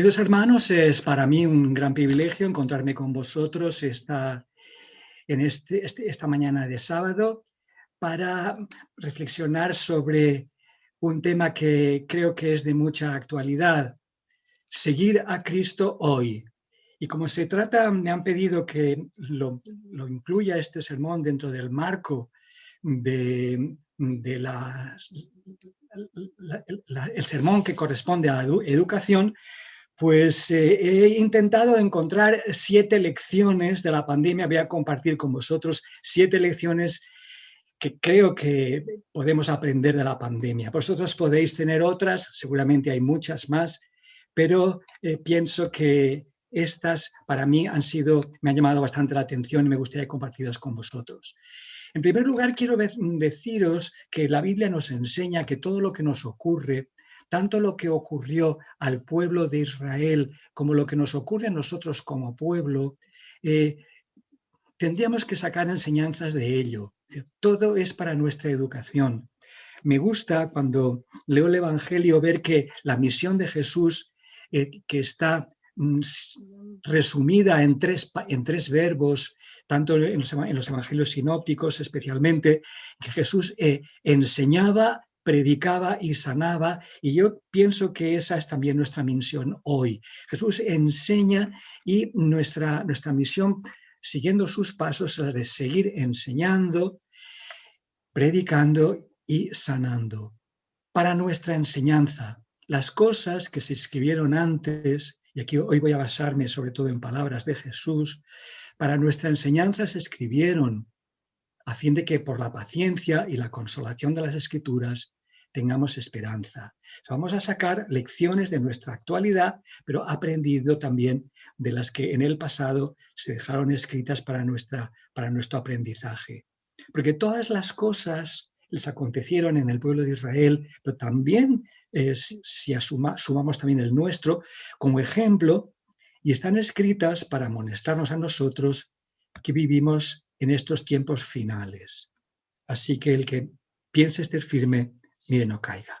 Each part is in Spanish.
Queridos hermanos, es para mí un gran privilegio encontrarme con vosotros esta mañana de sábado para reflexionar sobre un tema que creo que es de mucha actualidad: seguir a Cristo hoy. Y como se trata, me han pedido que lo incluya este sermón dentro del marco de el sermón que corresponde a la educación. Pues he intentado encontrar 7 lecciones de la pandemia. Voy a compartir con vosotros 7 lecciones que creo que podemos aprender de la pandemia. Vosotros podéis tener otras, seguramente hay muchas más, pero pienso que estas para mí me han llamado bastante la atención y me gustaría compartirlas con vosotros. En primer lugar, quiero deciros que la Biblia nos enseña que todo lo que nos ocurre, tanto lo que ocurrió al pueblo de Israel como lo que nos ocurre a nosotros como pueblo, tendríamos que sacar enseñanzas de ello. Todo es para nuestra educación. Me gusta cuando leo el Evangelio ver que la misión de Jesús, que está resumida en tres verbos, tanto en los evangelios sinópticos especialmente, que Jesús enseñaba, predicaba y sanaba, y yo pienso que esa es también nuestra misión hoy. Jesús enseña y nuestra misión, siguiendo sus pasos, es la de seguir enseñando, predicando y sanando. Para nuestra enseñanza, las cosas que se escribieron antes, y aquí hoy voy a basarme sobre todo en palabras de Jesús, para nuestra enseñanza se escribieron a fin de que por la paciencia y la consolación de las Escrituras tengamos esperanza. Vamos a sacar lecciones de nuestra actualidad, pero aprendiendo también de las que en el pasado se dejaron escritas para nuestro aprendizaje. Porque todas las cosas les acontecieron en el pueblo de Israel, pero también, si sumamos también el nuestro, como ejemplo, y están escritas para amonestarnos a nosotros que vivimos en estos tiempos finales. Así que el que piense estar firme, mire, no caiga.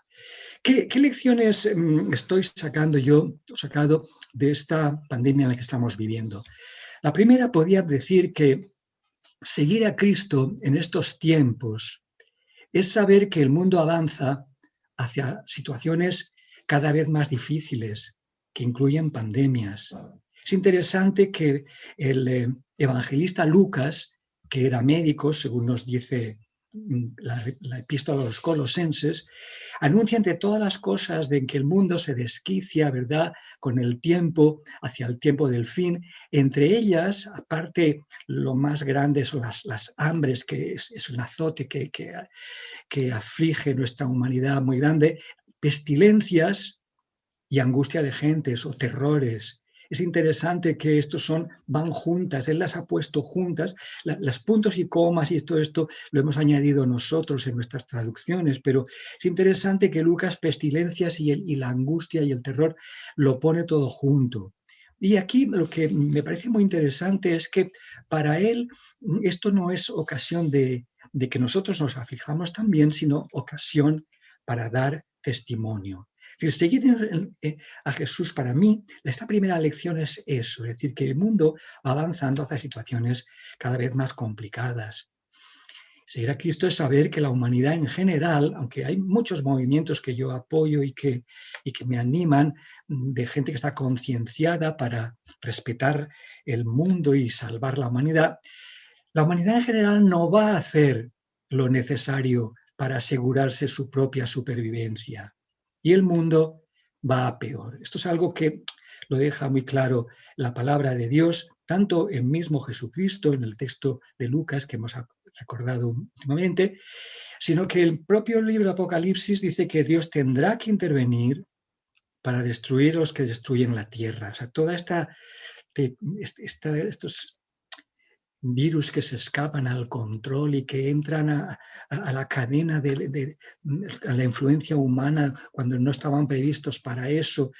¿Qué lecciones estoy sacado de esta pandemia en la que estamos viviendo? La primera, podría decir que seguir a Cristo en estos tiempos es saber que el mundo avanza hacia situaciones cada vez más difíciles, que incluyen pandemias. Es interesante que el evangelista Lucas, que era médico, según nos dice la epístola a los Colosenses, anuncia entre todas las cosas de que el mundo se desquicia, ¿verdad?, con el tiempo, hacia el tiempo del fin. Entre ellas, aparte, lo más grande son las hambres, que es un azote que aflige nuestra humanidad muy grande, pestilencias y angustia de gentes o terrores. Es interesante que van juntas, él las ha puesto juntas, los puntos y comas y todo esto lo hemos añadido nosotros en nuestras traducciones, pero es interesante que Lucas pestilencias y la angustia y el terror lo pone todo junto. Y aquí lo que me parece muy interesante es que para él esto no es ocasión de que nosotros nos aflijamos también, sino ocasión para dar testimonio. Es decir, seguir a Jesús, para mí, esta primera lección es eso, es decir, que el mundo va avanzando hacia situaciones cada vez más complicadas. Seguir a Cristo es saber que la humanidad en general, aunque hay muchos movimientos que yo apoyo y que me animan, de gente que está concienciada para respetar el mundo y salvar la humanidad en general no va a hacer lo necesario para asegurarse su propia supervivencia. Y el mundo va a peor. Esto es algo que lo deja muy claro la palabra de Dios, tanto el mismo Jesucristo en el texto de Lucas que hemos recordado últimamente, sino que el propio libro de Apocalipsis dice que Dios tendrá que intervenir para destruir a los que destruyen la tierra. O sea, toda estos virus que se escapan al control y que entran a la cadena a la influencia humana cuando no estaban previstos para eso.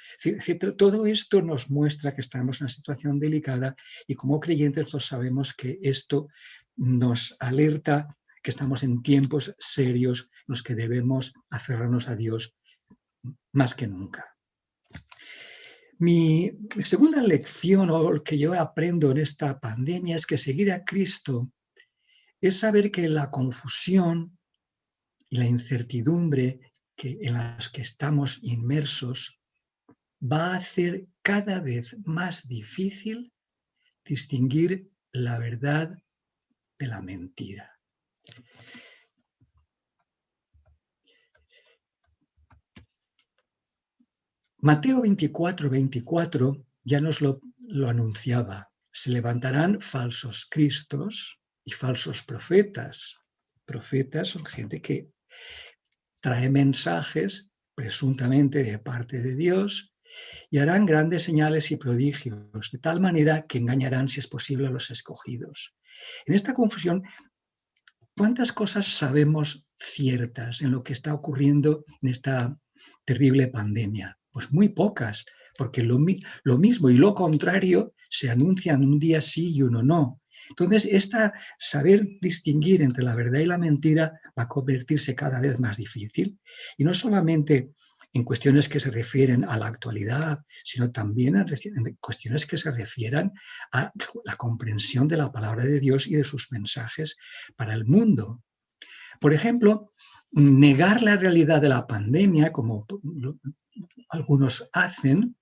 Todo esto nos muestra que estamos en una situación delicada y como creyentes lo sabemos que esto nos alerta que estamos en tiempos serios en los que debemos aferrarnos a Dios más que nunca. Mi segunda lección, o lo que yo aprendo en esta pandemia, es que seguir a Cristo es saber que la confusión y la incertidumbre en las que estamos inmersos va a hacer cada vez más difícil distinguir la verdad de la mentira. Mateo 24:24 ya nos lo anunciaba. Se levantarán falsos cristos y falsos profetas. Profetas son gente que trae mensajes presuntamente de parte de Dios y harán grandes señales y prodigios, de tal manera que engañarán, si es posible, a los escogidos. En esta confusión, ¿cuántas cosas sabemos ciertas en lo que está ocurriendo en esta terrible pandemia? Pues muy pocas, porque lo mismo y lo contrario se anuncian un día sí y uno no. Entonces, saber distinguir entre la verdad y la mentira va a convertirse cada vez más difícil. Y no solamente en cuestiones que se refieren a la actualidad, sino también en cuestiones que se refieran a la comprensión de la palabra de Dios y de sus mensajes para el mundo. Por ejemplo, negar la realidad de la pandemia, como algunos hacen,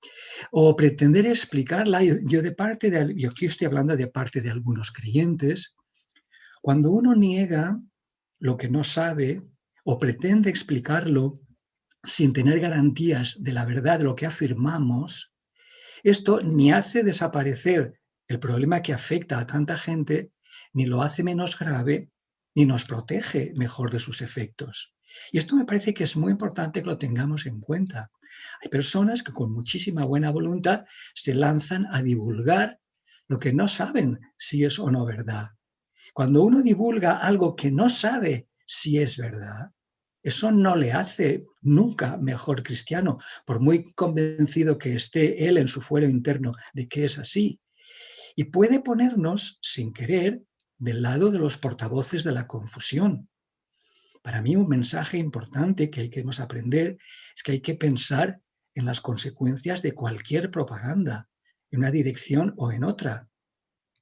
o pretender explicarla, yo aquí estoy hablando de parte de algunos creyentes, cuando uno niega lo que no sabe o pretende explicarlo sin tener garantías de la verdad de lo que afirmamos, esto ni hace desaparecer el problema que afecta a tanta gente, ni lo hace menos grave, ni nos protege mejor de sus efectos. Y esto me parece que es muy importante que lo tengamos en cuenta. Hay personas que con muchísima buena voluntad se lanzan a divulgar lo que no saben si es o no verdad. Cuando uno divulga algo que no sabe si es verdad, eso no le hace nunca mejor cristiano, por muy convencido que esté él en su fuero interno de que es así. Y puede ponernos, sin querer, del lado de los portavoces de la confusión. Para mí, un mensaje importante que hay que aprender es que hay que pensar en las consecuencias de cualquier propaganda, en una dirección o en otra.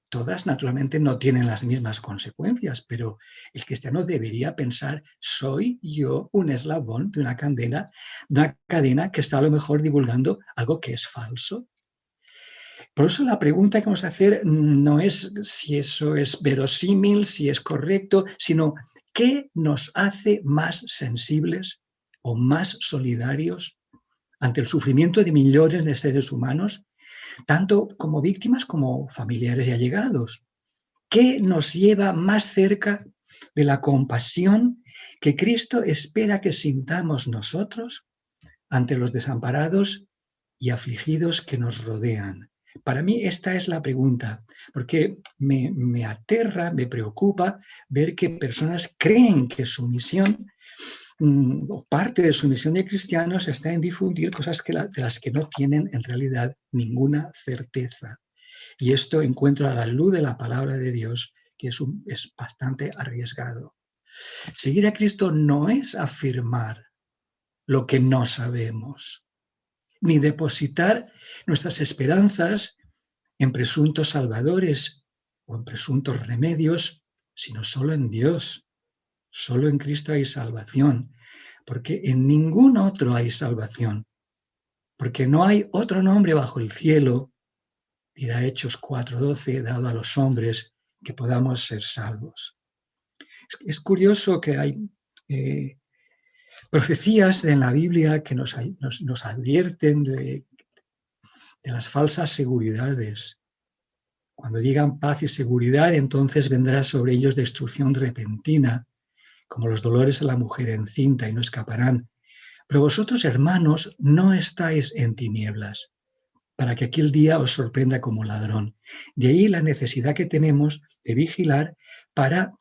Todas, naturalmente, no tienen las mismas consecuencias, pero el cristiano debería pensar, ¿soy yo un eslabón de una cadena que está a lo mejor divulgando algo que es falso? Por eso la pregunta que vamos a hacer no es si eso es verosímil, si es correcto, sino ¿qué nos hace más sensibles o más solidarios ante el sufrimiento de millones de seres humanos, tanto como víctimas como familiares y allegados? ¿Qué nos lleva más cerca de la compasión que Cristo espera que sintamos nosotros ante los desamparados y afligidos que nos rodean? Para mí esta es la pregunta, porque me aterra, me preocupa ver que personas creen que su misión o parte de su misión de cristianos está en difundir cosas de las que no tienen en realidad ninguna certeza. Y esto encuentro a la luz de la palabra de Dios, que es bastante arriesgado. Seguir a Cristo no es afirmar lo que no sabemos, ni depositar nuestras esperanzas en presuntos salvadores o en presuntos remedios, sino solo en Dios. Solo en Cristo hay salvación, porque en ningún otro hay salvación, porque no hay otro nombre bajo el cielo, dirá Hechos 4:12, dado a los hombres que podamos ser salvos. Es curioso que hay profecías en la Biblia que nos advierten de las falsas seguridades. Cuando digan paz y seguridad, entonces vendrá sobre ellos destrucción repentina, como los dolores a la mujer encinta, y no escaparán. Pero vosotros, hermanos, no estáis en tinieblas, para que aquel día os sorprenda como ladrón. De ahí la necesidad que tenemos de vigilar para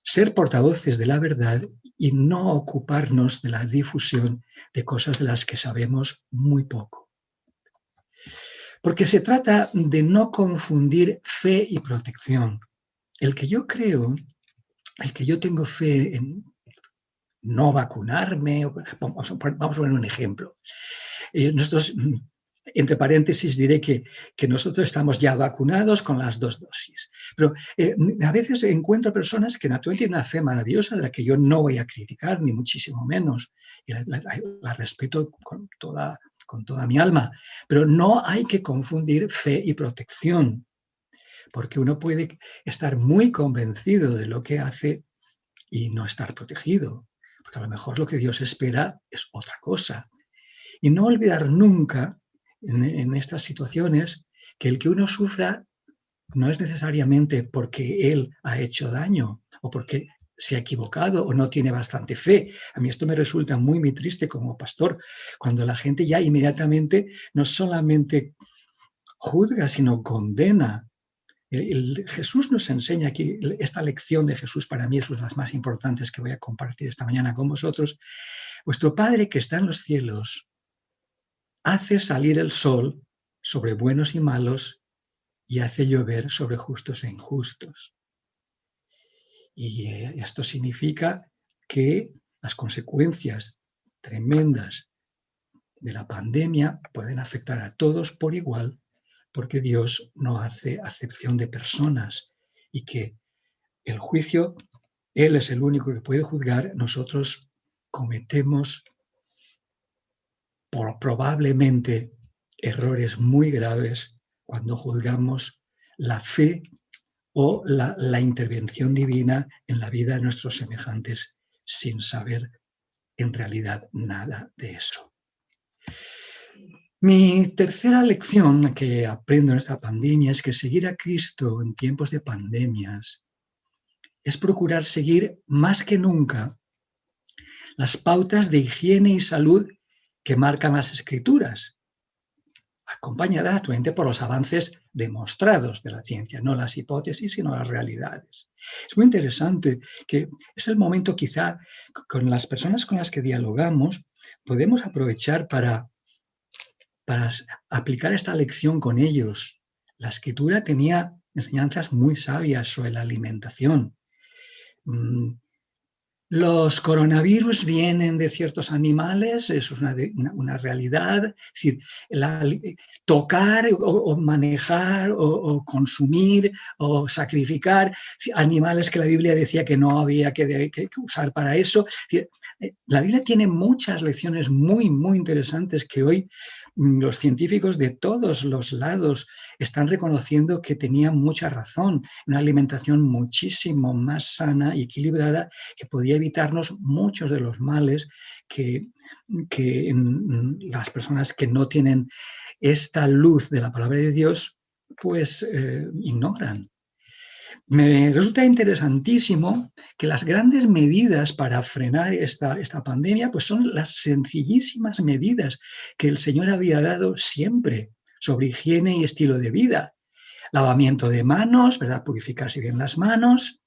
ser portavoces de la verdad y no ocuparnos de la difusión de cosas de las que sabemos muy poco. Porque se trata de no confundir fe y protección. El que yo creo, el que yo tengo fe en no vacunarme, vamos a poner un ejemplo. Nosotros Entre paréntesis diré que nosotros estamos ya vacunados con las 2 dosis. Pero a veces encuentro personas que naturalmente tienen una fe maravillosa de la que yo no voy a criticar, ni muchísimo menos. Y la respeto con toda mi alma. Pero no hay que confundir fe y protección, porque uno puede estar muy convencido de lo que hace y no estar protegido. Porque a lo mejor lo que Dios espera es otra cosa. Y no olvidar nunca en estas situaciones que el que uno sufra no es necesariamente porque él ha hecho daño o porque se ha equivocado o no tiene bastante fe. A mí esto me resulta muy, muy triste como pastor, cuando la gente ya inmediatamente no solamente juzga, sino condena. Jesús nos enseña aquí, esta lección de Jesús para mí es una de las más importantes que voy a compartir esta mañana con vosotros. Vuestro Padre que está en los cielos hace salir el sol sobre buenos y malos y hace llover sobre justos e injustos. Y esto significa que las consecuencias tremendas de la pandemia pueden afectar a todos por igual, porque Dios no hace acepción de personas y que el juicio, Él es el único que puede juzgar, nosotros cometemos probablemente errores muy graves cuando juzgamos la fe o la intervención divina en la vida de nuestros semejantes sin saber en realidad nada de eso. Mi tercera lección que aprendo en esta pandemia es que seguir a Cristo en tiempos de pandemias es procurar seguir más que nunca las pautas de higiene y salud que marcan las Escrituras, acompañada actualmente por los avances demostrados de la ciencia, no las hipótesis, sino las realidades. Es muy interesante que es el momento quizá con las personas con las que dialogamos, podemos aprovechar para aplicar esta lección con ellos. La Escritura tenía enseñanzas muy sabias sobre la alimentación. Los coronavirus vienen de ciertos animales, eso es una realidad. Es decir, tocar o manejar o consumir o sacrificar animales que la Biblia decía que no había que usar para eso. Es decir, la Biblia tiene muchas lecciones muy, muy interesantes que hoy los científicos de todos los lados están reconociendo que tenían mucha razón. Una alimentación muchísimo más sana y equilibrada que podía evitarnos muchos de los males que las personas que no tienen esta luz de la palabra de Dios, pues ignoran. Me resulta interesantísimo que las grandes medidas para frenar esta pandemia pues son las sencillísimas medidas que el Señor había dado siempre sobre higiene y estilo de vida. Lavamiento de manos, ¿verdad? Purificarse bien las manos,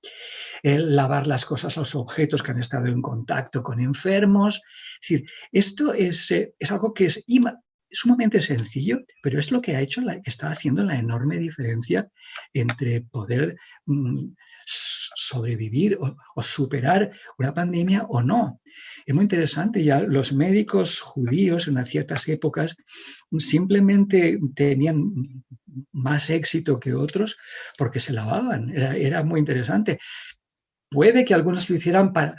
lavar las cosas, los objetos que han estado en contacto con enfermos. Es decir, esto es algo que es sumamente sencillo, pero es lo que está haciendo la enorme diferencia entre poder sobrevivir o superar una pandemia o no. Es muy interesante, ya los médicos judíos en ciertas épocas simplemente tenían más éxito que otros porque se lavaban, era muy interesante. Puede que algunos lo hicieran para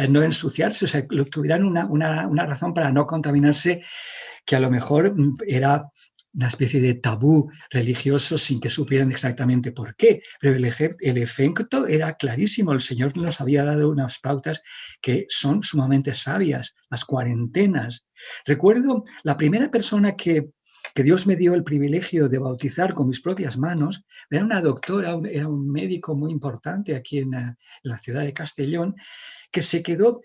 no ensuciarse, o sea, tuvieran una razón para no contaminarse, que a lo mejor era una especie de tabú religioso sin que supieran exactamente por qué. Pero el efecto era clarísimo. El Señor nos había dado unas pautas que son sumamente sabias, las cuarentenas. Recuerdo la primera persona que Dios me dio el privilegio de bautizar con mis propias manos, era una doctora, era un médico muy importante aquí en la ciudad de Castellón, que se quedó,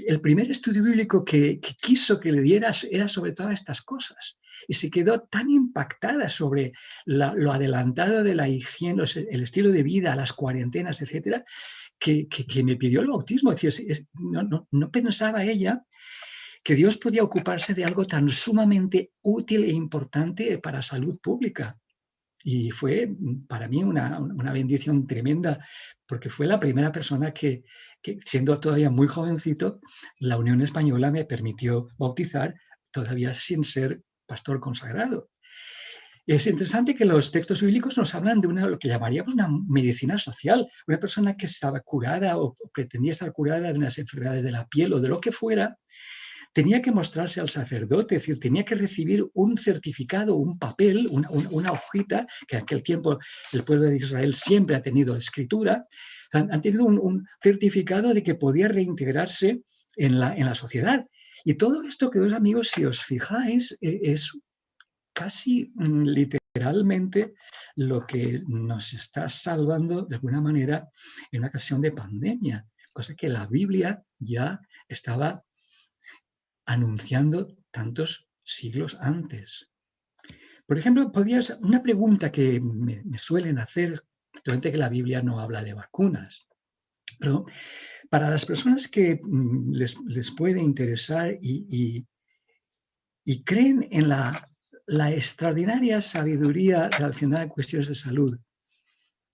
el primer estudio bíblico que quiso que le dieras era sobre todas estas cosas. Y se quedó tan impactada sobre lo adelantado de la higiene, el estilo de vida, las cuarentenas, etcétera, que me pidió el bautismo. Es decir, no pensaba ella que Dios podía ocuparse de algo tan sumamente útil e importante para salud pública. Y fue para mí una bendición tremenda, porque fue la primera persona que, siendo todavía muy jovencito, la Unión Española me permitió bautizar, todavía sin ser pastor consagrado. Es interesante que los textos bíblicos nos hablan de lo que llamaríamos una medicina social, una persona que estaba curada o pretendía estar curada de unas enfermedades de la piel o de lo que fuera, tenía que mostrarse al sacerdote, es decir, tenía que recibir un certificado, un papel, una hojita, que en aquel tiempo el pueblo de Israel siempre ha tenido escritura, han tenido un certificado de que podía reintegrarse en la sociedad. Y todo esto, queridos amigos, si os fijáis, es casi literalmente lo que nos está salvando de alguna manera en una ocasión de pandemia, cosa que la Biblia ya estaba anunciando tantos siglos antes. Por ejemplo, una pregunta que me suelen hacer, actualmente que la Biblia no habla de vacunas, pero para las personas que les puede interesar y creen en la extraordinaria sabiduría relacionada con cuestiones de salud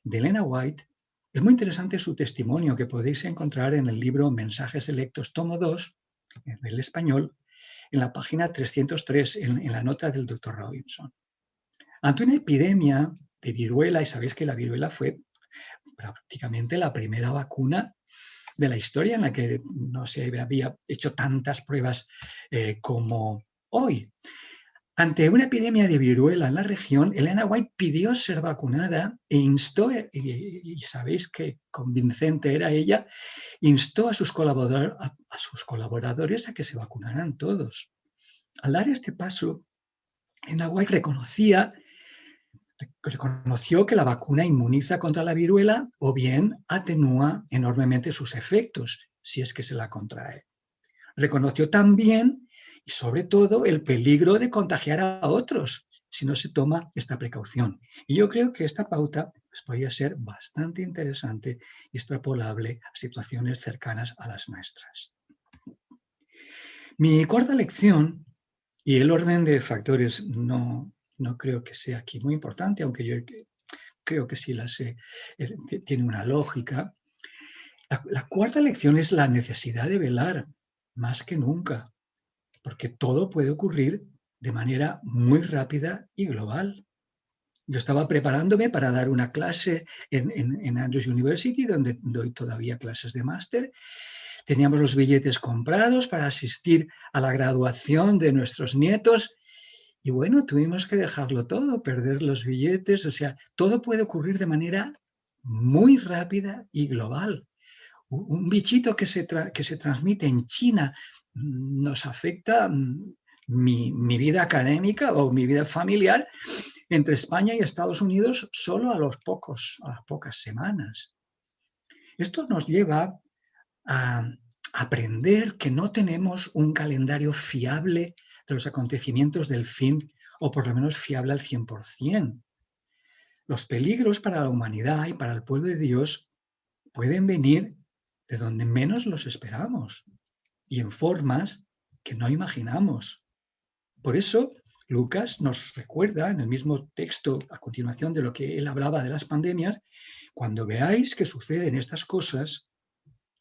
de Elena White, es muy interesante su testimonio que podéis encontrar en el libro Mensajes Selectos, tomo 2, del español, en la página 303, en la nota del Dr. Robinson. Ante una epidemia de viruela, y sabéis que la viruela fue prácticamente la primera vacuna de la historia en la que no se había hecho tantas pruebas como hoy. Ante una epidemia de viruela en la región, Elena White pidió ser vacunada e instó, y sabéis qué convincente era ella, instó a sus colaboradores a que se vacunaran todos. Al dar este paso, Elena White reconoció que la vacuna inmuniza contra la viruela o bien atenúa enormemente sus efectos si es que se la contrae. Reconoció también y sobre todo el peligro de contagiar a otros si no se toma esta precaución. Y yo creo que esta pauta pues, podría ser bastante interesante y extrapolable a situaciones cercanas a las nuestras. Mi cuarta lección, y el orden de factores no creo que sea aquí muy importante, aunque yo creo que sí la sé, tiene una lógica. La cuarta lección es la necesidad de velar más que nunca, porque todo puede ocurrir de manera muy rápida y global. Yo estaba preparándome para dar una clase en Andrews University, donde doy todavía clases de máster. Teníamos los billetes comprados para asistir a la graduación de nuestros nietos y bueno, tuvimos que dejarlo todo, perder los billetes, o sea, todo puede ocurrir de manera muy rápida y global. Un bichito que se transmite en China nos afecta mi vida académica o mi vida familiar entre España y Estados Unidos solo a las pocas semanas. Esto nos lleva a aprender que no tenemos un calendario fiable de los acontecimientos del fin, o por lo menos fiable al 100%. Los peligros para la humanidad y para el pueblo de Dios pueden venir de donde menos los esperamos y en formas que no imaginamos. Por eso, Lucas nos recuerda en el mismo texto, a continuación de lo que él hablaba de las pandemias, cuando veáis que suceden estas cosas,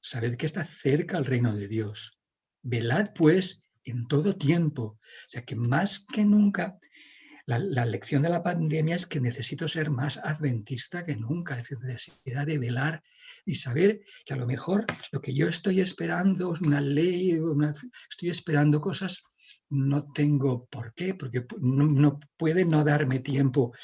sabed que está cerca el reino de Dios. Velad, pues, en todo tiempo. O sea que más que nunca, la lección de la pandemia es que necesito ser más adventista que nunca, es decir, necesidad de velar y saber que a lo mejor lo que yo estoy esperando es una ley, estoy esperando cosas, no tengo por qué, porque no puede no darme tiempo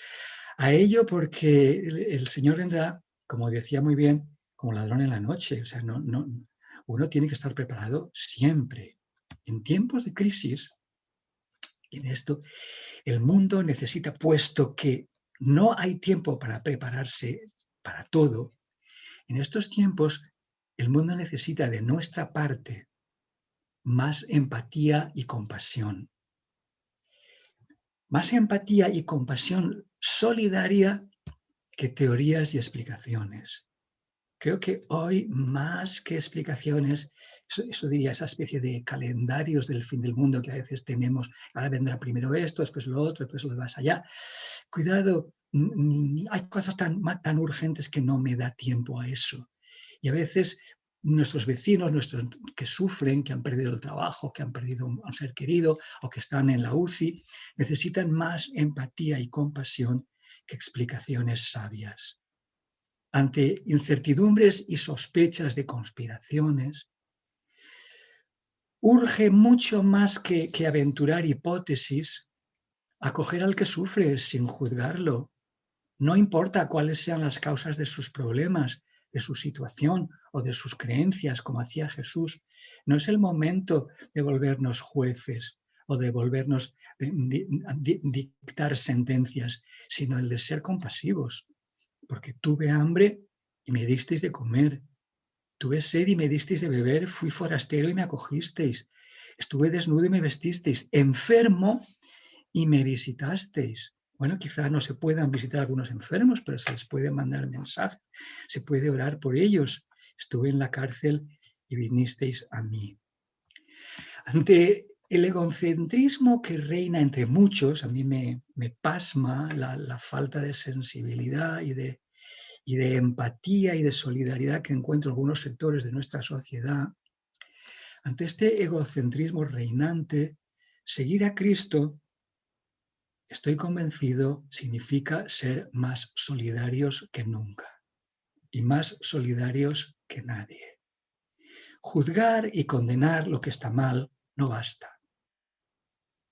a ello porque el Señor vendrá, como decía muy bien, como ladrón en la noche. O sea, uno tiene que estar preparado siempre. En tiempos de crisis, en esto, el mundo necesita, puesto que no hay tiempo para prepararse para todo, en estos tiempos el mundo necesita de nuestra parte más empatía y compasión. Más empatía y compasión solidaria que teorías y explicaciones. Creo que hoy, más que explicaciones, eso diría, esa especie de calendarios del fin del mundo que a veces tenemos, ahora vendrá primero esto, después lo otro, después lo más allá. Cuidado, hay cosas tan urgentes que no me da tiempo a eso. Y a veces nuestros vecinos, que sufren, que han perdido el trabajo, que han perdido a un ser querido o que están en la UCI, necesitan más empatía y compasión que explicaciones sabias. Ante incertidumbres y sospechas de conspiraciones, urge mucho más que aventurar hipótesis, acoger al que sufre sin juzgarlo. No importa cuáles sean las causas de sus problemas, de su situación o de sus creencias, como hacía Jesús. No es el momento de volvernos jueces o de volvernos dictar sentencias, sino el de ser compasivos. Porque tuve hambre y me disteis de comer. Tuve sed y me disteis de beber. Fui forastero y me acogisteis. Estuve desnudo y me vestisteis. Enfermo y me visitasteis. Bueno, quizá no se puedan visitar a algunos enfermos, pero se les puede mandar mensaje. Se puede orar por ellos. Estuve en la cárcel y vinisteis a mí. Ante el egocentrismo que reina entre muchos, a mí me pasma la falta de sensibilidad y de empatía y de solidaridad que encuentro en algunos sectores de nuestra sociedad. Ante este egocentrismo reinante, seguir a Cristo, estoy convencido, significa ser más solidarios que nunca y más solidarios que nadie. Juzgar y condenar lo que está mal no basta.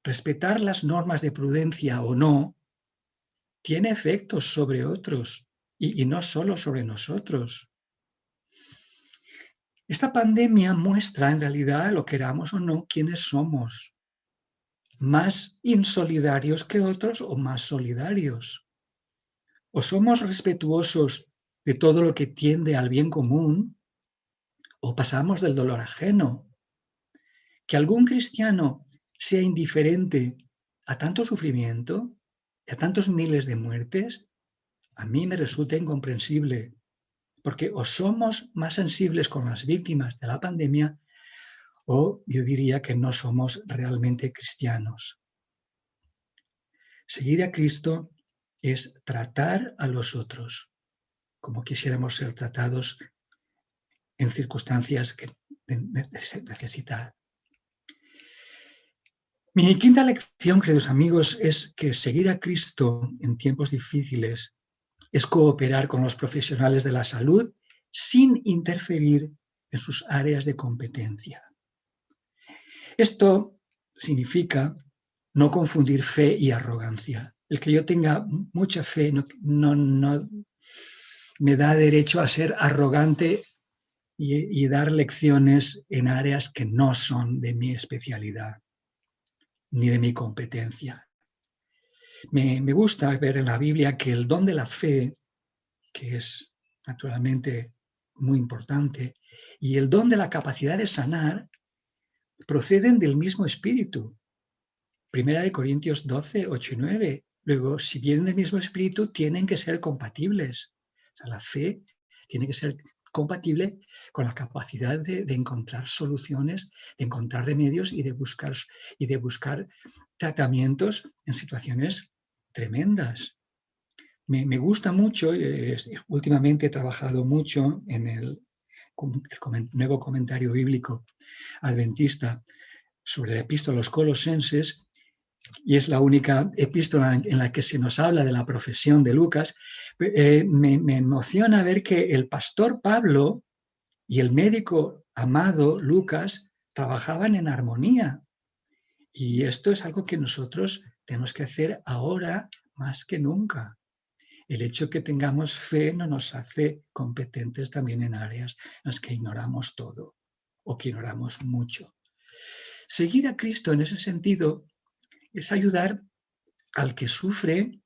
Respetar las normas de prudencia o no tiene efectos sobre otros y no solo sobre nosotros. Esta pandemia muestra en realidad, lo queramos o no, quiénes somos. Más insolidarios que otros o más solidarios. O somos respetuosos de todo lo que tiende al bien común, o pasamos del dolor ajeno. Que algún cristiano sea indiferente a tanto sufrimiento, a tantos miles de muertes, a mí me resulta incomprensible, porque o somos más sensibles con las víctimas de la pandemia, o yo diría que no somos realmente cristianos. Seguir a Cristo es tratar a los otros como quisiéramos ser tratados en circunstancias que necesitan. Mi quinta lección, queridos amigos, es que seguir a Cristo en tiempos difíciles es cooperar con los profesionales de la salud sin interferir en sus áreas de competencia. Esto significa no confundir fe y arrogancia. El que yo tenga mucha fe no me da derecho a ser arrogante y dar lecciones en áreas que no son de mi especialidad ni de mi competencia. Me gusta ver en la Biblia que el don de la fe, que es naturalmente muy importante, y el don de la capacidad de sanar proceden del mismo espíritu. Primera de Corintios 12, 8 y 9. Luego, si vienen del mismo espíritu, tienen que ser compatibles. O sea, la fe tiene que ser compatible con la capacidad de encontrar soluciones, de encontrar remedios y de buscar tratamientos en situaciones tremendas. Me gusta mucho, últimamente he trabajado mucho en el nuevo comentario bíblico adventista sobre la epístola a los Colosenses, y es la única epístola en la que se nos habla de la profesión de Lucas. Me emociona ver que el pastor Pablo y el médico amado Lucas trabajaban en armonía. Y esto es algo que nosotros tenemos que hacer ahora más que nunca. El hecho de que tengamos fe no nos hace competentes también en áreas en las que ignoramos todo o que ignoramos mucho. Seguir a Cristo en ese sentido es ayudar al que sufre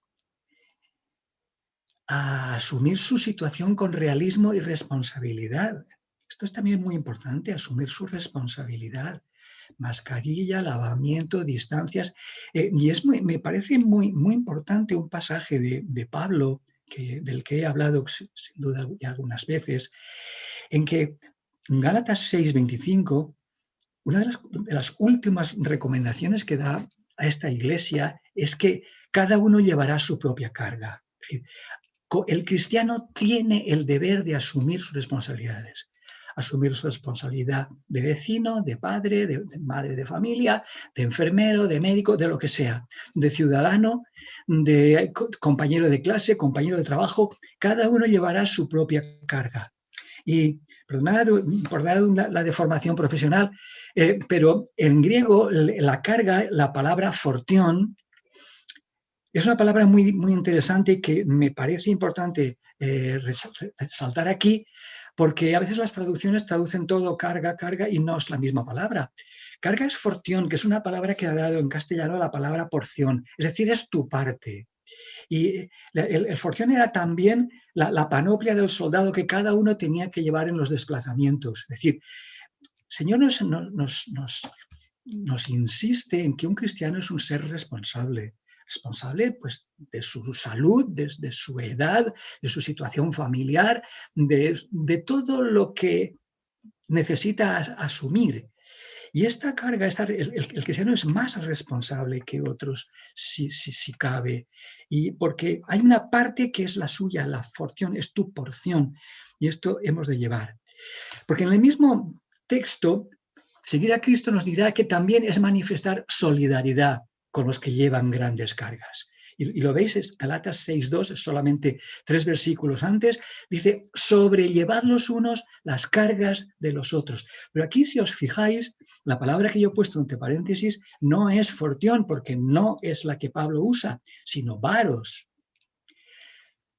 a asumir su situación con realismo y responsabilidad. Esto es también muy importante, asumir su responsabilidad. Mascarilla, lavamiento, distancias. Me parece muy, muy importante un pasaje de Pablo, del que he hablado sin duda ya algunas veces, en que en Gálatas 6:25, una de las últimas recomendaciones que da a esta iglesia es que cada uno llevará su propia carga. Es decir, el cristiano tiene el deber de asumir sus responsabilidades. asumir su responsabilidad de vecino, de padre, de madre de familia, de enfermero, de médico, de lo que sea, de ciudadano, de compañero de clase, compañero de trabajo. Cada uno llevará su propia carga. Y perdonad por dar la deformación profesional, pero en griego la carga, la palabra fortión, es una palabra muy, muy interesante que me parece importante resaltar aquí, porque a veces las traducciones traducen todo carga, carga, y no es la misma palabra. Carga es fortión, que es una palabra que ha dado en castellano la palabra porción, es decir, es tu parte. Y el fortión era también la panoplia del soldado que cada uno tenía que llevar en los desplazamientos. Es decir, el Señor nos insiste en que un cristiano es un ser responsable pues, de su salud, de su edad, de su situación familiar, de todo lo que necesita asumir. Y esta carga, el cristiano es más responsable que otros, si cabe, y porque hay una parte que es la suya, la fortión, es tu porción, y esto hemos de llevar. Porque en el mismo texto, seguir a Cristo nos dirá que también es manifestar solidaridad con los que llevan grandes cargas. Y lo veis, es Galatas 6.2, solamente 3 versículos antes, dice, sobrellevad los unos las cargas de los otros. Pero aquí, si os fijáis, la palabra que yo he puesto entre paréntesis no es fortión, porque no es la que Pablo usa, sino varos.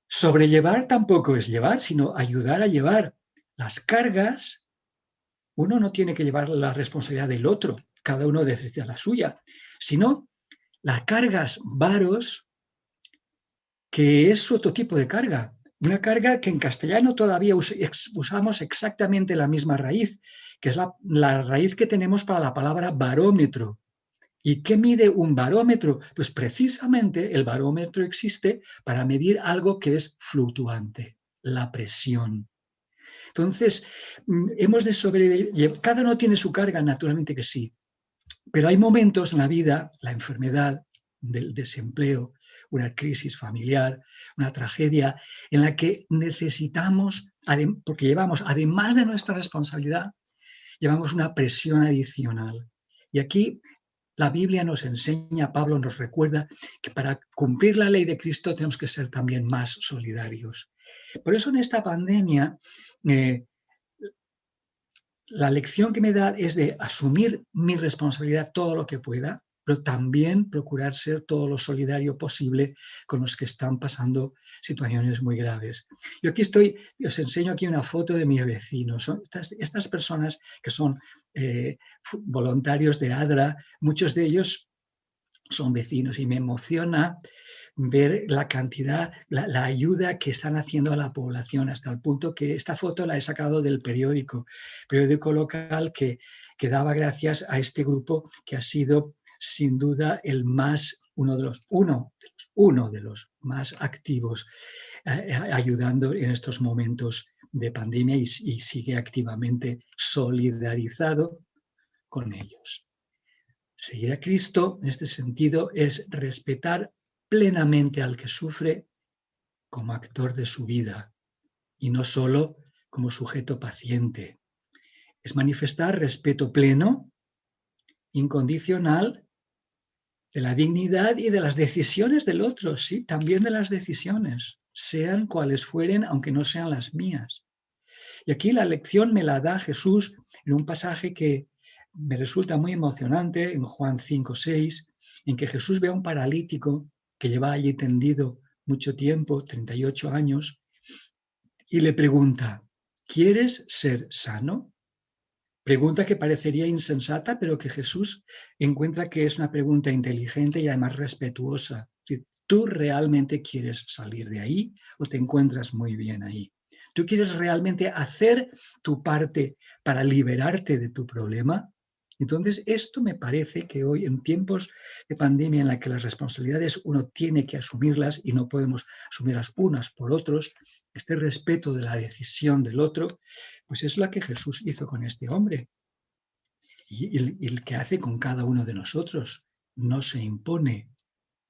Sobrellevar tampoco es llevar, sino ayudar a llevar. Las cargas, uno no tiene que llevar la responsabilidad del otro, cada uno decide la suya, sino las cargas varos, que es otro tipo de carga. Una carga que en castellano todavía usamos exactamente la misma raíz, que es la raíz que tenemos para la palabra barómetro. ¿Y qué mide un barómetro? Pues precisamente el barómetro existe para medir algo que es fluctuante, la presión. Entonces, hemos de sobrellevar, cada uno tiene su carga, naturalmente que sí, pero hay momentos en la vida, la enfermedad, del desempleo, una crisis familiar, una tragedia, en la que necesitamos, porque llevamos, además de nuestra responsabilidad, llevamos una presión adicional. Y aquí la Biblia nos enseña, Pablo nos recuerda, que para cumplir la ley de Cristo tenemos que ser también más solidarios. Por eso en esta pandemia, la lección que me da es de asumir mi responsabilidad todo lo que pueda, pero también procurar ser todo lo solidario posible con los que están pasando situaciones muy graves. Yo aquí os enseño aquí una foto de mis vecinos. Son estas personas que son voluntarios de ADRA, muchos de ellos son vecinos y me emociona ver la cantidad, la ayuda que están haciendo a la población, hasta el punto que esta foto la he sacado del periódico local que daba gracias a este grupo que ha sido sin duda uno de los más activos ayudando en estos momentos de pandemia y sigue activamente solidarizado con ellos. Seguir a Cristo, en este sentido, es respetar plenamente al que sufre como actor de su vida y no solo como sujeto paciente. Es manifestar respeto pleno, incondicional, de la dignidad y de las decisiones del otro, sí, también de las decisiones, sean cuales fueren, aunque no sean las mías. Y aquí la lección me la da Jesús en un pasaje que me resulta muy emocionante, en Juan 5:6, en que Jesús ve a un paralítico que lleva allí tendido mucho tiempo, 38 años, y le pregunta, ¿quieres ser sano? Pregunta que parecería insensata, pero que Jesús encuentra que es una pregunta inteligente y además respetuosa. ¿Tú realmente quieres salir de ahí o te encuentras muy bien ahí? ¿Tú quieres realmente hacer tu parte para liberarte de tu problema? Entonces, esto me parece que hoy, en tiempos de pandemia en la que las responsabilidades uno tiene que asumirlas y no podemos asumirlas unas por otros, este respeto de la decisión del otro, pues es lo que Jesús hizo con este hombre y el que hace con cada uno de nosotros. No se impone,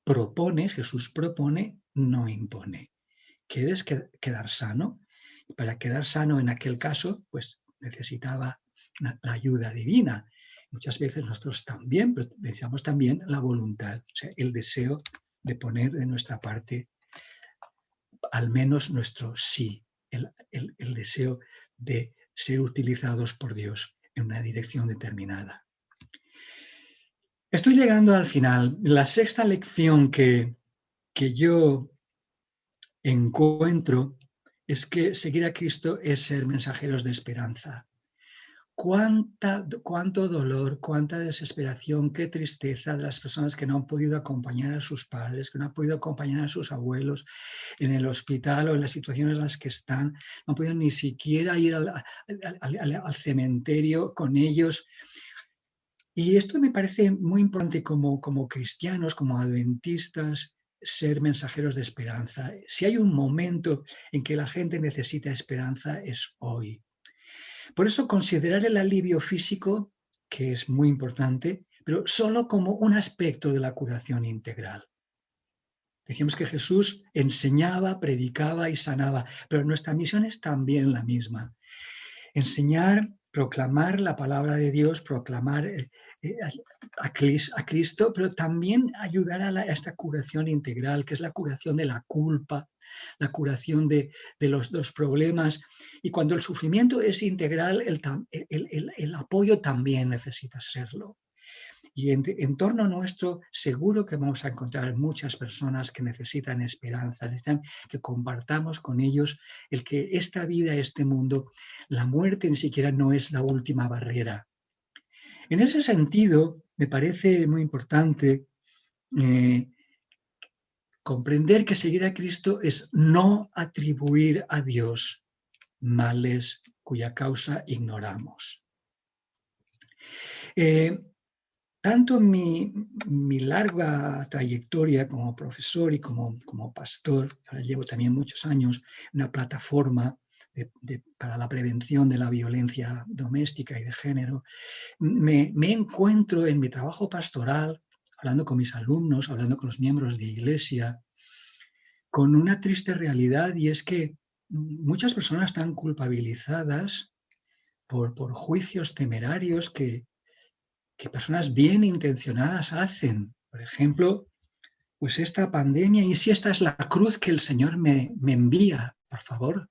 propone, Jesús propone, no impone. ¿Quieres quedar sano? Y para quedar sano en aquel caso, pues necesitaba la ayuda divina. Muchas veces nosotros también, pero necesitamos también la voluntad, o sea, el deseo de poner de nuestra parte al menos nuestro sí, el deseo de ser utilizados por Dios en una dirección determinada. Estoy llegando al final. La sexta lección que yo encuentro es que seguir a Cristo es ser mensajeros de esperanza. Cuánto dolor, cuánta desesperación, qué tristeza de las personas que no han podido acompañar a sus padres, que no han podido acompañar a sus abuelos en el hospital o en las situaciones en las que están, no han podido ni siquiera ir al cementerio con ellos. Y esto me parece muy importante como cristianos, como adventistas, ser mensajeros de esperanza. Si hay un momento en que la gente necesita esperanza, es hoy. Por eso considerar el alivio físico, que es muy importante, pero solo como un aspecto de la curación integral. Decíamos que Jesús enseñaba, predicaba y sanaba, pero nuestra misión es también la misma. Enseñar, proclamar la palabra de Dios, proclamar a Cristo, pero también ayudar a esta curación integral, que es la curación de la culpa, la curación de los problemas. Y cuando el sufrimiento es integral, el apoyo también necesita serlo. Y en torno nuestro seguro que vamos a encontrar muchas personas que necesitan esperanza, necesitan que compartamos con ellos el que esta vida, este mundo, la muerte ni siquiera no es la última barrera. En ese sentido, me parece muy importante comprender que seguir a Cristo es no atribuir a Dios males cuya causa ignoramos. Tanto en mi larga trayectoria como profesor y como pastor, ahora llevo también muchos años en una plataforma para la prevención de la violencia doméstica y de género, me encuentro en mi trabajo pastoral, hablando con mis alumnos, hablando con los miembros de iglesia, con una triste realidad, y es que muchas personas están culpabilizadas por juicios temerarios que personas bien intencionadas hacen. Por ejemplo, pues esta pandemia, y si esta es la cruz que el Señor me envía, por favor,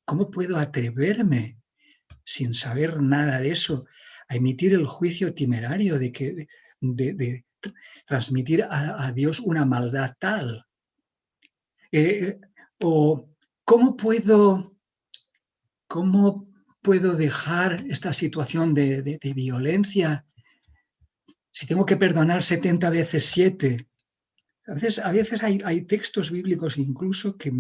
¿cómo puedo atreverme, sin saber nada de eso, a emitir el juicio temerario de transmitir a Dios una maldad tal? O ¿cómo puedo dejar esta situación de violencia si tengo que perdonar 70 veces 7? A veces hay textos bíblicos incluso que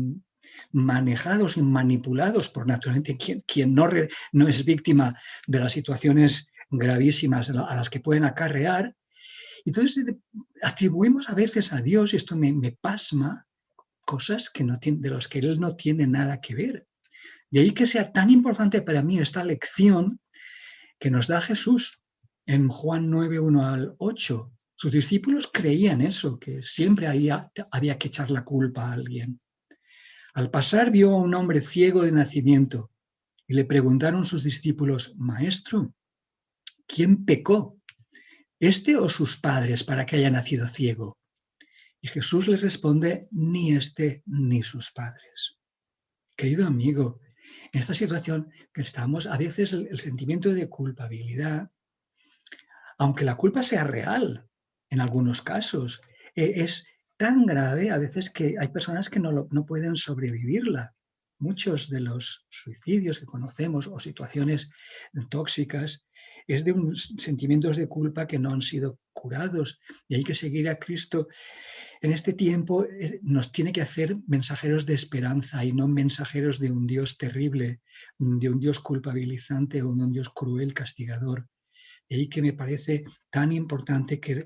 manejados y manipulados por naturalmente quien no es víctima de las situaciones gravísimas a las que pueden acarrear. Entonces atribuimos a veces a Dios, y esto me pasma, cosas de las que Él no tiene nada que ver. De ahí que sea tan importante para mí esta lección que nos da Jesús en Juan 9, 1 al 8. Sus discípulos creían eso, que siempre había que echar la culpa a alguien. Al pasar vio a un hombre ciego de nacimiento y le preguntaron sus discípulos: Maestro, ¿quién pecó, este o sus padres, para que haya nacido ciego? Y Jesús les responde: ni este ni sus padres. Querido amigo, en esta situación que estamos, a veces el sentimiento de culpabilidad, aunque la culpa sea real en algunos casos, es tan grave a veces que hay personas que no pueden sobrevivirla. Muchos de los suicidios que conocemos o situaciones tóxicas es de unos sentimientos de culpa que no han sido curados, y hay que seguir a Cristo en este tiempo. Nos tiene que hacer mensajeros de esperanza y no mensajeros de un Dios terrible, de un Dios culpabilizante o de un Dios cruel, castigador. Y ahí que me parece tan importante que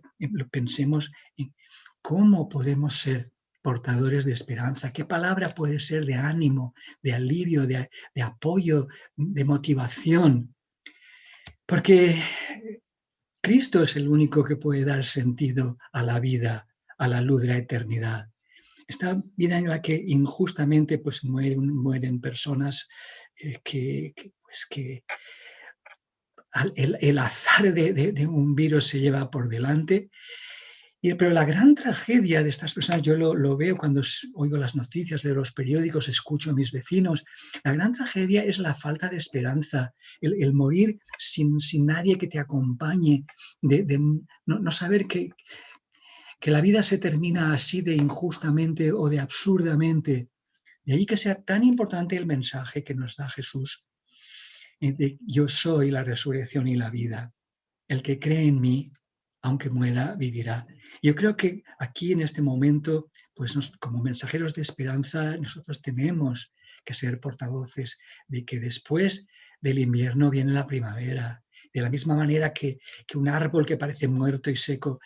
pensemos en cómo podemos ser portadores de esperanza, qué palabra puede ser de ánimo, de alivio, de apoyo, de motivación. Porque Cristo es el único que puede dar sentido a la vida, a la luz de la eternidad. Esta vida en la que injustamente pues mueren personas que pues que el azar de un virus se lleva por delante. Pero la gran tragedia de estas personas, yo lo veo cuando oigo las noticias, leo los periódicos, escucho a mis vecinos, la gran tragedia es la falta de esperanza, el morir sin nadie que te acompañe, de no saber que la vida se termina así de injustamente o de absurdamente. De ahí que sea tan importante el mensaje que nos da Jesús, de yo soy la resurrección y la vida. El que cree en mí, aunque muera, vivirá. Yo creo que aquí en este momento, pues como mensajeros de esperanza, nosotros tenemos que ser portavoces de que después del invierno viene la primavera. De la misma manera que un árbol que parece muerto y seco,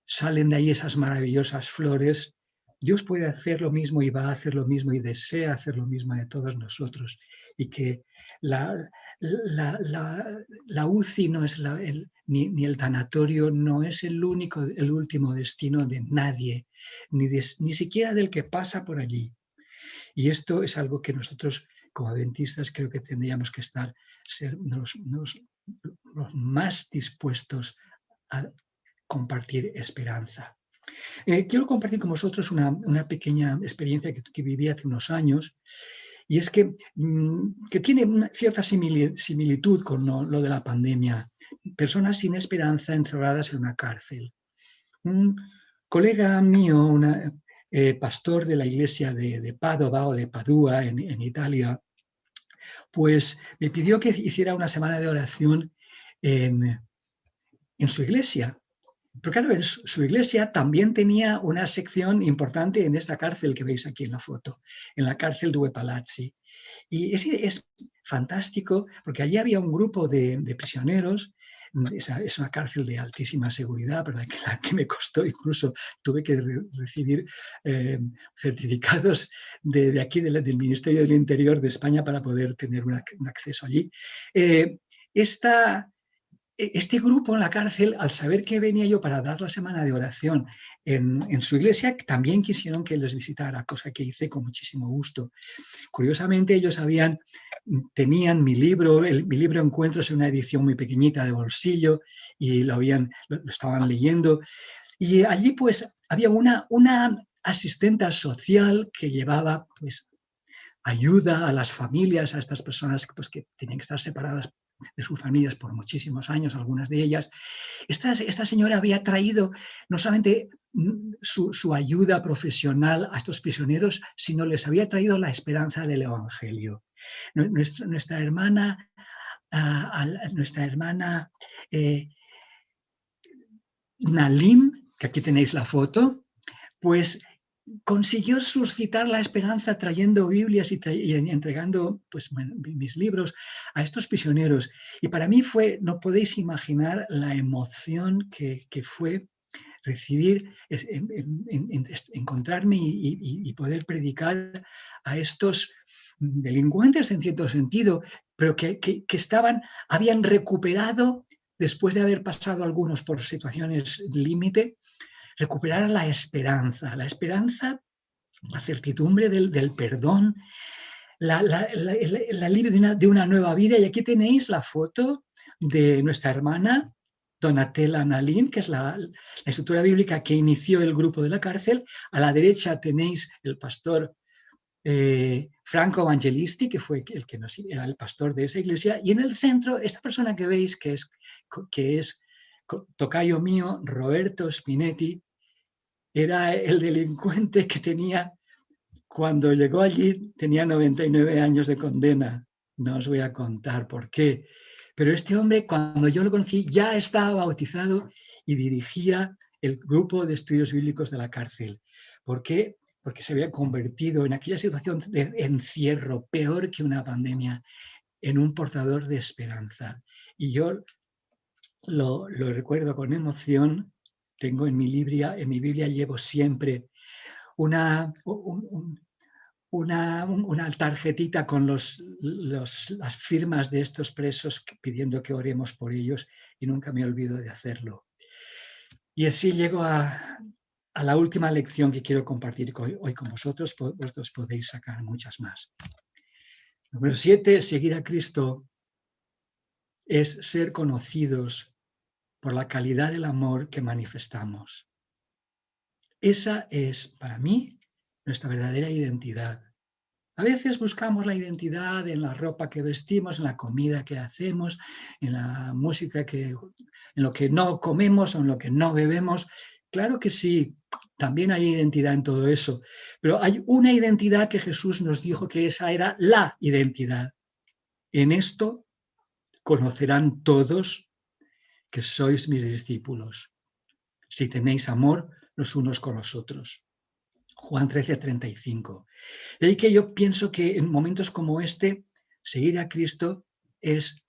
salen de ahí esas maravillosas flores. Dios puede hacer lo mismo y va a hacer lo mismo y desea hacer lo mismo de todos nosotros. Y que la UCI no es ni el tanatorio no es el último destino de nadie, ni siquiera del que pasa por allí. Y esto es algo que nosotros como adventistas creo que tendríamos que ser los más dispuestos a compartir esperanza. Quiero compartir con vosotros una pequeña experiencia que viví hace unos años, y es que tiene una cierta similitud con lo de la pandemia. Personas sin esperanza encerradas en una cárcel. Un colega mío, pastor de la iglesia de Padova o de Padua en Italia, pues me pidió que hiciera una semana de oración en su iglesia. Pero claro, su iglesia también tenía una sección importante en esta cárcel que veis aquí en la foto, en la cárcel Due Palazzi. Y es fantástico porque allí había un grupo de prisioneros. Es una cárcel de altísima seguridad, pero la que me costó, incluso tuve que recibir certificados de aquí del Ministerio del Interior de España para poder tener un acceso allí. Este grupo en la cárcel, al saber que venía yo para dar la semana de oración en su iglesia, también quisieron que les visitara, cosa que hice con muchísimo gusto. Curiosamente, ellos tenían mi libro Encuentros, en una edición muy pequeñita de bolsillo, y lo estaban leyendo. Y allí pues había una asistenta social que llevaba pues ayuda a las familias, a estas personas pues, que tenían que estar separadas de sus familias por muchísimos años, algunas de ellas. Esta señora había traído no solamente su ayuda profesional a estos prisioneros, sino les había traído la esperanza del Evangelio. Nuestra hermana Nalim, que aquí tenéis la foto, pues consiguió suscitar la esperanza trayendo Biblias y entregando pues, mis libros a estos prisioneros. Y para mí no podéis imaginar la emoción que fue recibir, encontrarme y poder predicar a estos delincuentes en cierto sentido, pero que habían recuperado, después de haber pasado algunos por situaciones límite, recuperar la esperanza, la certidumbre del perdón, el alivio de una nueva vida. Y aquí tenéis la foto de nuestra hermana Donatella Nalin, que es la instructora bíblica que inició el grupo de la cárcel. A la derecha tenéis el pastor Franco Evangelisti, que fue era el pastor de esa iglesia, y en el centro esta persona que veis que es tocayo mío, Roberto Spinetti, era el delincuente que cuando llegó allí, tenía 99 años de condena. No os voy a contar por qué. Pero este hombre, cuando yo lo conocí, ya estaba bautizado y dirigía el grupo de estudios bíblicos de la cárcel. ¿Por qué? Porque se había convertido en aquella situación de encierro, peor que una pandemia, en un portador de esperanza. Y yo lo recuerdo con emoción. Tengo en mi Biblia llevo siempre una tarjetita con las firmas de estos presos pidiendo que oremos por ellos, y nunca me olvido de hacerlo. Y así llego a la última lección que quiero compartir hoy con vosotros. Vosotros podéis sacar muchas más. Número 7, seguir a Cristo es ser conocidos por la calidad del amor que manifestamos. Esa es, para mí, nuestra verdadera identidad. A veces buscamos la identidad en la ropa que vestimos, en la comida que hacemos, en la música en lo que no comemos o en lo que no bebemos. Claro que sí, también hay identidad en todo eso, pero hay una identidad que Jesús nos dijo que esa era la identidad. En esto conocerán todos que sois mis discípulos, si tenéis amor los unos con los otros. Juan 13:35. De ahí que yo pienso que en momentos como este, seguir a Cristo es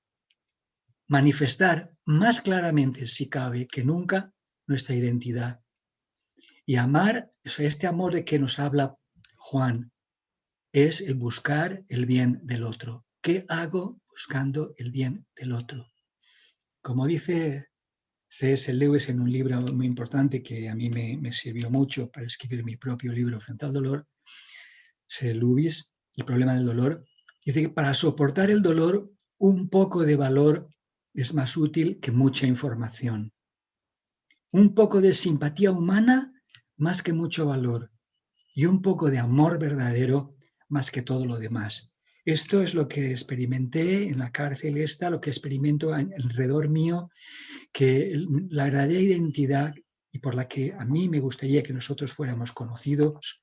manifestar más claramente, si cabe, que nunca nuestra identidad. Y amar, este amor de que nos habla Juan, es el buscar el bien del otro. ¿Qué hago buscando el bien del otro? Como dice C.S. Lewis en un libro muy importante que a mí me sirvió mucho para escribir mi propio libro Frente al Dolor, C.S. Lewis, El problema del dolor, dice que para soportar el dolor, un poco de valor es más útil que mucha información. Un poco de simpatía humana más que mucho valor. Y un poco de amor verdadero más que todo lo demás. Esto es lo que experimenté en la cárcel esta, lo que experimento alrededor mío, que la verdadera identidad y por la que a mí me gustaría que nosotros fuéramos conocidos,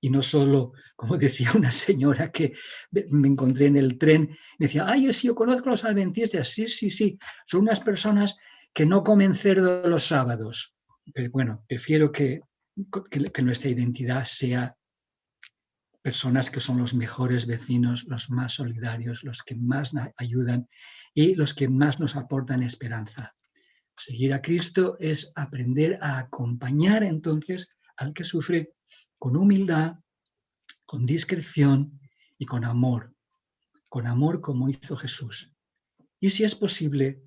y no solo, como decía una señora que me encontré en el tren, me decía, ay, sí, yo conozco a los adventistas, sí, sí, sí, son unas personas que no comen cerdo los sábados. Pero bueno, prefiero que nuestra identidad sea personas que son los mejores vecinos, los más solidarios, los que más ayudan y los que más nos aportan esperanza. Seguir a Cristo es aprender a acompañar entonces al que sufre con humildad, con discreción y con amor como hizo Jesús. Y si es posible,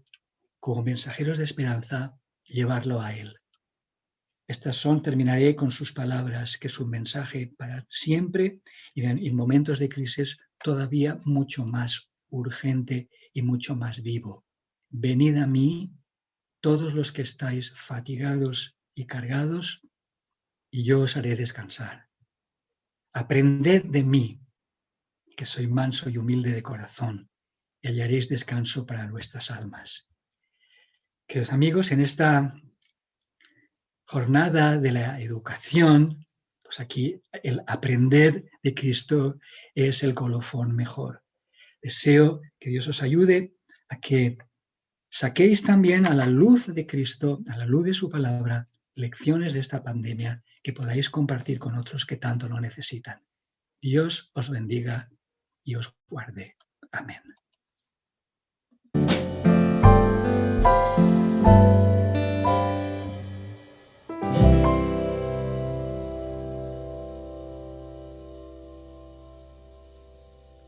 como mensajeros de esperanza, llevarlo a Él. Terminaré con sus palabras, que es un mensaje para siempre y en momentos de crisis todavía mucho más urgente y mucho más vivo. Venid a mí, todos los que estáis fatigados y cargados, y yo os haré descansar. Aprended de mí, que soy manso y humilde de corazón, y hallaréis descanso para vuestras almas. Queridos amigos, en esta jornada de la educación, pues aquí el aprender de Cristo es el colofón mejor. Deseo que Dios os ayude a que saquéis también a la luz de Cristo, a la luz de su palabra, lecciones de esta pandemia que podáis compartir con otros que tanto lo necesitan. Dios os bendiga y os guarde. Amén.